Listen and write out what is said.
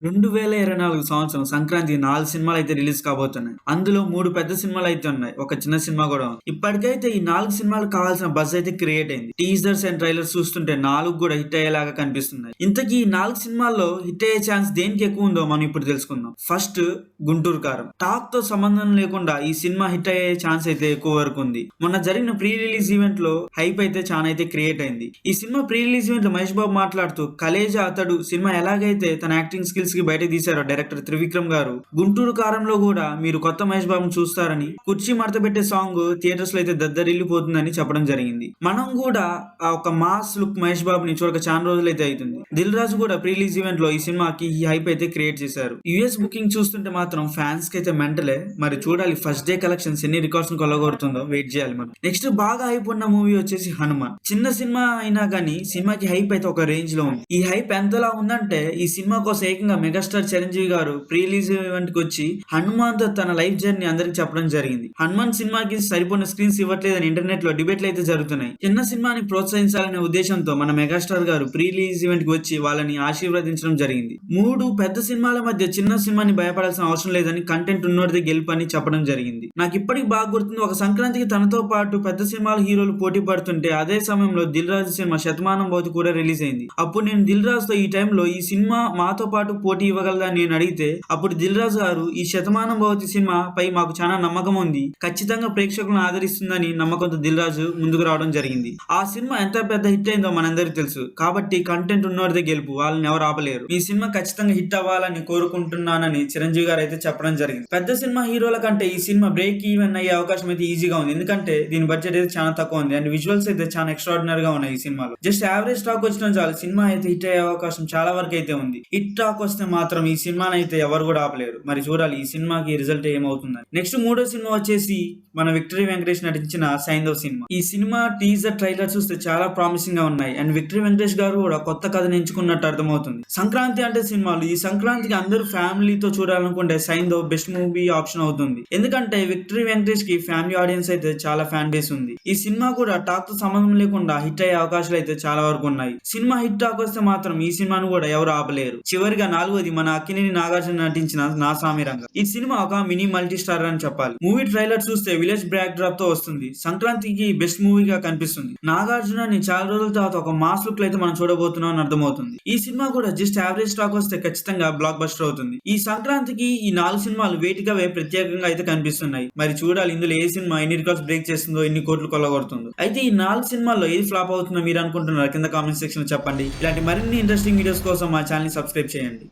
2024 సంవత్సరం సంక్రాంతికి 4 సినిమాలైతే రిలీజ్ కాబోతున్నాయి. అందులో 3 పెద్ద సినిమాలైతే ఉన్నాయి. ఒక చిన్న సినిమా కూడా ఉంది. ఇప్పటికైతే ఈ 4 సినిమాలకు కావాల్సిన బజ్ అయితే క్రియేట్ అయింది. టీజర్స్ అండ్ ట్రైలర్స్ చూస్తుంటే 4 కూడా హిట్ అయ్యేలాగా కనిపిస్తున్నాయి. ఇంతకీ ఈ 4 సినిమాల్లో హిట్ అయ్యే ఛాన్స్ దేనికి ఎక్కువ ఉందో మనం ఇప్పుడు తెలుసుకుందాం. ఫస్ట్ గుంటూరు కారం. టాక్ తో సంబంధం లేకుండా ఈ సినిమా హిట్ అయ్యే ఛాన్స్ అయితే ఎక్కువ వరకు ఉంది. మొన్న జరిగిన ప్రీ రిలీజ్ ఈవెంట్ లో హైప్ అయితే చాలా అయితే క్రియేట్ అయింది. ఈ సినిమా ప్రీ రిలీజ్ ఈవెంట్ లో మహేష్ బాబు మాట్లాడుతూ కలేజా అతడు సినిమా ఎలాగైతే తన యాక్టింగ్ స్కిల్స్ కి బయట తీశారో డైరెక్టర్ త్రివిక్రమ్ గారు, గుంటూరు కారంలో కూడా మీరు కొత్త మహేష్ బాబును చూస్తారని, కుర్చీ మడత పెట్టే సాంగ్ థియేటర్స్ లో అయితే దద్దరిల్లిపోతుందని చెప్పడం జరిగింది. మనం కూడా ఆ ఒక మాస్ లుక్ మహేష్ బాబుని చూడక చాలా రోజులు అయితే అవుతుంది. దిల్ రాజు కూడా ప్రీ రిలీజ్ ఈవెంట్ లో ఈ సినిమాకి ఈ హైప్ అయితే క్రియేట్ చేశారు. యుఎస్ బుకింగ్ చూస్తుంటే మాత్రం ఫ్యాన్స్ కి అయితే మెంటలే. మరి చూడాలి ఫస్ట్ డే కలెక్షన్స్ ఎన్ని రికార్డ్స్ కొల్లగొడుతుందో వెయిట్ చేయాలి మనం. నెక్స్ట్ బాగా హైప్ ఉన్న మూవీ వచ్చేసి హనుమాన్. చిన్న సినిమా అయినా కానీ సినిమాకి హైప్ అయితే ఒక రేంజ్ లో ఉంది. ఈ హైప్ ఎంతలా ఉందంటే ఈ సినిమా కోసం ఏకంగా మెగాస్టార్ చిరంజీవి గారు ప్రీ రిలీజ్ ఈవెంట్ కి వచ్చి హనుమాన్ తో తన లైఫ్ జర్నీ అందరికి చెప్పడం జరిగింది. హనుమాన్ సినిమాకి సరిపోయిన స్క్రీన్స్ ఇవ్వట్లేదని ఇంటర్నెట్ లో డిబేట్లు అయితే జరుగుతున్నాయి. చిన్న సినిమాని ప్రోత్సహించాలనే ఉద్దేశంతో మన మెగాస్టార్ గారు ప్రీ రిలీజ్ ఈవెంట్ కి వచ్చి వాళ్ళని ఆశీర్వదించడం జరిగింది. 3 పెద్ద సినిమాల మధ్య చిన్న సినిమాని భయపడాల్సిన అవసరం లేదని, కంటెంట్ ఉన్నోడిదే గెలుపు అని చెప్పడం జరిగింది. నాకు ఇప్పటికి బాగా గుర్తుంది, ఒక సంక్రాంతికి తనతో పాటు పెద్ద సినిమాల హీరోలు పోటీ పడుతుంటే అదే సమయంలో దిల్ రాజు సినిమా శతమానం భవతి కూడా రిలీజ్ అయింది. అప్పుడు నేను దిల్ రాజుతో ఈ టైంలో ఈ సినిమా మాతో పాటు పోటీ ఇవ్వగలదని నేను అడిగితే అప్పుడు దిల్ రాజు గారు ఈ శతమానం భవతి సినిమా పై మాకు చాలా నమ్మకం ఉంది, ఖచ్చితంగా ప్రేక్షకులను ఆదరిస్తుందని నమ్మకంతో దిల్ రాజు ముందుకు రావడం జరిగింది. ఆ సినిమా ఎంత పెద్ద హిట్ అయిందో మనందరికి తెలుసు. కాబట్టి కంటెంట్ ఉన్నోడిదే గెలుపు, వాళ్ళని ఎవరు ఆపలేరు. ఈ సినిమా ఖచ్చితంగా హిట్ అవ్వాలని కోరుకుంటున్నానని చిరంజీవి గారు అయితే చెప్పడం జరిగింది. పెద్ద సినిమా హీరోల కంటే ఈ సినిమా బ్రేక్ ఈవెన్ అయ్యే అవకాశం అయితే ఈజీగా ఉంది. ఎందుకంటే దీని బడ్జెట్ అయితే చాలా తక్కువ ఉంది అండ్ విజువల్స్ అయితే చాలా ఎక్స్ట్రాడినరీ గా ఉన్నాయి. ఈ సినిమాలో జస్ట్ యావరేజ్ టాక్ వచ్చిన చాలు సినిమా అయితే హిట్ అయ్యే అవకాశం చాలా వరకు అయితే ఉంది. హిట్ టాక్ వస్తే మాత్రం ఈ సినిమాని అయితే ఎవరు కూడా ఆపలేరు. మరి చూడాలి ఈ సినిమాకి రిజల్ట్ ఏమవుతుందని. నెక్స్ట్ మూడో సినిమా వచ్చేసి మన విక్టరీ వెంకటేష్ నటించిన సైంధవ్ సినిమా. ఈ సినిమా టీజర్ ట్రైలర్ చూస్తే చాలా ప్రామిసింగ్ గా ఉన్నాయి అండ్ విక్టరీ వెంకటేష్ గారు కూడా కొత్త కథను ఎంచుకున్నట్టు అర్థమవుతుంది. సంక్రాంతి అంటే సినిమాలు ఈ సంక్రాంతికి అందరూ ఫ్యామిలీతో చూడాలనుకుంటే సైంధవ్ బెస్ట్ మూవీ ఆప్షన్ అవుతుంది. ఎందుకంటే విక్టరీ వెంకటేష్ కి ఫ్యామిలీ ఆడియన్స్ అయితే చాలా ఫ్యాన్ బేస్ ఉంది. ఈ సినిమా కూడా టాక్ తో సంబంధం లేకుండా హిట్ అయ్యే అవకాశాలు అయితే చాలా వరకు ఉన్నాయి. సినిమా హిట్ టాక్ వస్తే మాత్రం ఈ సినిమాను కూడా ఎవరు ఆపలేరు. చివరిగా 4వది మన అక్కినేని నాగార్జున నటించిన నా సామి రంగ. ఈ సినిమా ఒక మినీ మల్టీ స్టార్ అని చెప్పాలి. మూవీ ట్రైలర్ చూస్తే విలేజ్ బ్యాక్ డ్రాప్ తో వస్తుంది. సంక్రాంతికి బెస్ట్ మూవీగా కనిపిస్తుంది. నాగార్జునని చాలా రోజుల తర్వాత ఒక మాస్ లుక్ అయితే మనం చూడబోతున్నాం అని అర్థమవుతుంది. ఈ సినిమా కూడా జస్ట్ యావరేజ్ టాక్ వస్తే ఖచ్చితంగా బ్లాక్ బస్టర్ అవుతుంది. ఈ సంక్రాంతికి ఈ 4 సినిమాలు వేటికవే ప్రత్యేకంగా అయితే కనిపిస్తున్నాయి. మరి చూడాలి ఇందులో ఏ సినిమా ఎన్ని రికార్డ్స్ బ్రేక్ చేస్తుందో, ఎన్ని కోట్లు కొల్లగొడుతుందో. అయితే ఈ 4 సినిమాల్లో ఏది ఫ్లాప్ అవుతుందో మీరు అనుకుంటున్నారు కింద కామెంట్ సెక్షన్ లో చెప్పండి. ఇలాంటి మరిన్ని ఇంట్రెస్టింగ్ వీడియోస్ కోసం మా ఛానల్ ని సబ్స్క్రైబ్ చేయండి.